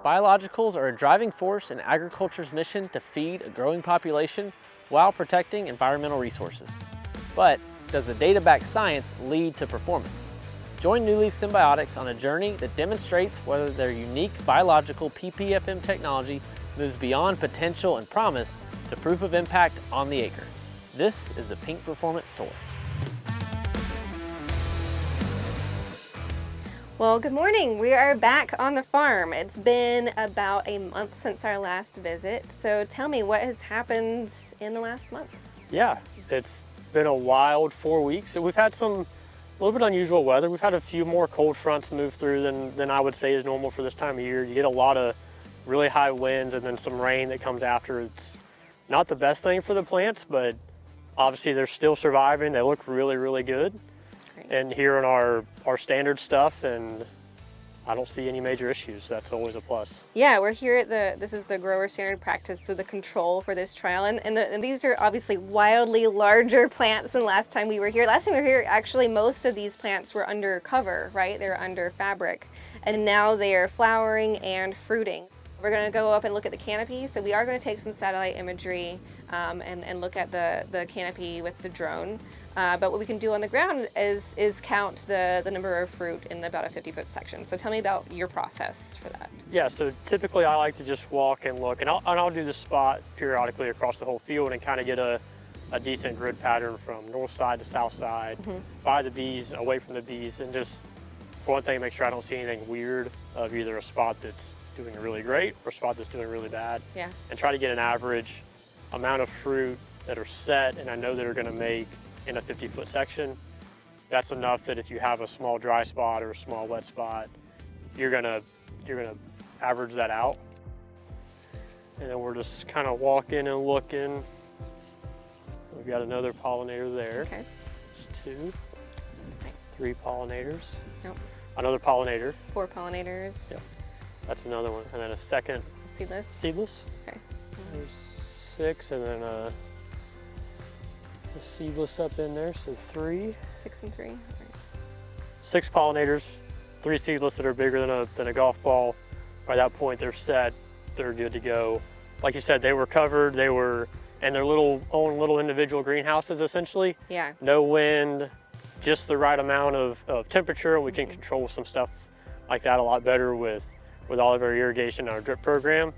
Biologicals are a driving force in agriculture's mission to feed a growing population while protecting environmental resources. But does the data-backed science lead to performance? Join NewLeaf Symbiotics on a journey that demonstrates whether their unique biological PPFM technology moves beyond potential and promise to proof of impact on the acre. This is the Pink Performance Tour. Well, good morning. We are back on the farm. It's been about a month since our last visit. So tell me, what has happened in the last month? Yeah, it's been a wild 4 weeks. So we've had a little bit unusual weather. We've had a few more cold fronts move through than I would say is normal for this time of year. You get a lot of really high winds and then some rain that comes after. It's not the best thing for the plants, but obviously they're still surviving. They look really, really good. Great. And here in our standard stuff, and I don't see any major issues. That's always a plus. Yeah, we're here at this is the grower standard practice, so the control for this trial. And these are obviously wildly larger plants than last time we were here. Last time we were here, actually, most of these plants were under cover, right? They're under fabric. And now they are flowering and fruiting. We're going to go up and look at the canopy. So we are going to take some satellite imagery and look at the canopy with the drone. But what we can do on the ground is count the number of fruit in about a 50-foot section. So tell me about your process for that. Yeah, so typically I like to just walk and look, and I'll do this spot periodically across the whole field and kind of get a decent grid pattern from north side to south side, by the bees, away from the bees, and just, for one thing, make sure I don't see anything weird of either a spot that's doing really great or a spot that's doing really bad. Yeah. And try to get an average amount of fruit that are set and I know that are going to make in a 50-foot section. That's enough that if you have a small dry spot or a small wet spot, you're gonna average that out. And then we're just kind of walking and looking. We've got another pollinator there. Okay. That's 2, 3 pollinators. Yep. Another pollinator. 4 pollinators. Yep. That's another one. And then a second. Seedless. Seedless. Okay. There's 6, and then a seedless up in there, so 3. 6 and 3. Right. 6 pollinators, 3 seedless that are bigger than a golf ball. By that point, they're set. They're good to go. Like you said, they were covered. They were in their own little individual greenhouses, essentially. Yeah. No wind, just the right amount of temperature. We can control some stuff like that a lot better with all of our irrigation and our drip program.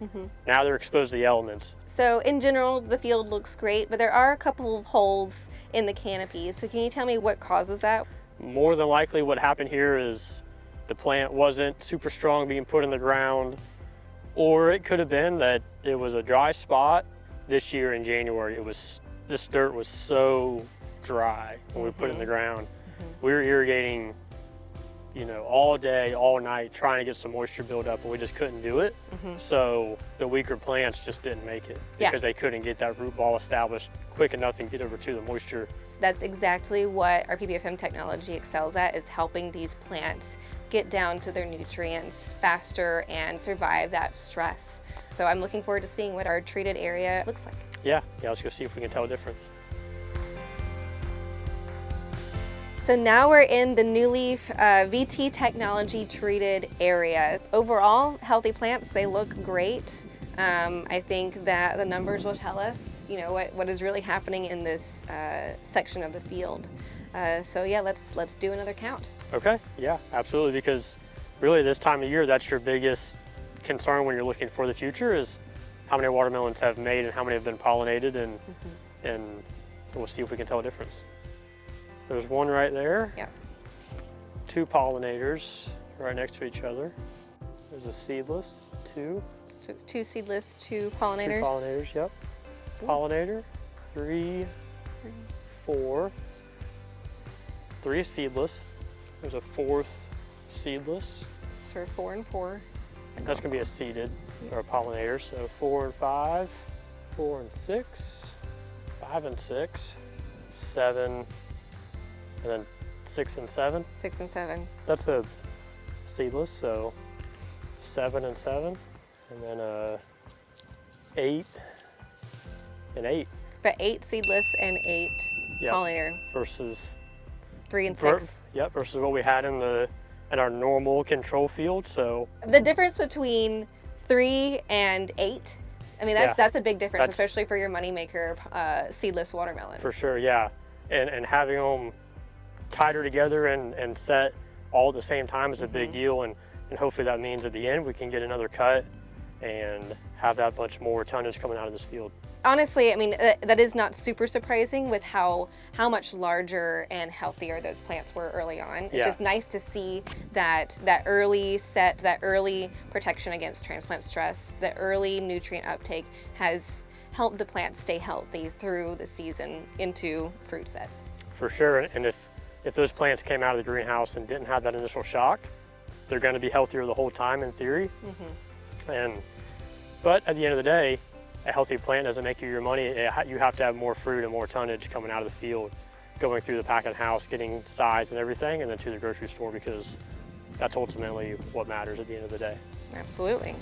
Now they're exposed to the elements. So in general, the field looks great, but there are a couple of holes in the canopy. So can you tell me what causes that? More than likely what happened here is the plant wasn't super strong being put in the ground, or it could have been that it was a dry spot. This year in January, this dirt was so dry when we put it in the ground. We were irrigating, all day, all night, trying to get some moisture build up, and we just couldn't do it. So the weaker plants just didn't make it because they couldn't get that root ball established quick enough and get over to the moisture. That's exactly what our PPFM technology excels at, is helping these plants get down to their nutrients faster and survive that stress. So I'm looking forward to seeing what our treated area looks like. Yeah, let's go see if we can tell a difference. So now we're in the NewLeaf VT technology treated area. Overall, healthy plants, they look great. I think that the numbers will tell us, what is really happening in this section of the field. So yeah, let's do another count. Okay, yeah, absolutely, because really this time of year, that's your biggest concern when you're looking for the future, is how many watermelons have made and how many have been pollinated, and we'll see if we can tell a difference. There's one right there. Yeah. 2 pollinators right next to each other. There's a seedless, 2. So it's 2 seedless, 2 pollinators. 2 pollinators, yep. Pollinator, 3, 4. 3 seedless. There's a 4th seedless. So 4 and 4. That's going to be a seeded or a pollinator. So 4 and 5, 4 and 6, 5 and 6, 7, and then 6 and 7. 6 and 7. That's a seedless, so 7 and 7, and then 8 and 8. But 8 seedless and 8 pollinator. Versus 3 and 6. Yep, versus what we had in our normal control field. So the difference between 3 and 8. I mean, Yeah. that's a big difference, That's- especially for your moneymaker seedless watermelon. For sure, yeah. And having them tighter together and set all at the same time is a big deal, and hopefully that means at the end we can get another cut and have that much more tonnage coming out of this field. Honestly, I mean, that is not super surprising with how much larger and healthier those plants were early on. It's Yeah. just nice to see that early protection against transplant stress, the early nutrient uptake has helped the plants stay healthy through the season into fruit set. For sure, and if those plants came out of the greenhouse and didn't have that initial shock, they're going to be healthier the whole time in theory. But at the end of the day, a healthy plant doesn't make you your money. You have to have more fruit and more tonnage coming out of the field, going through the packing house, getting size and everything, and then to the grocery store, because that's ultimately what matters at the end of the day. Absolutely.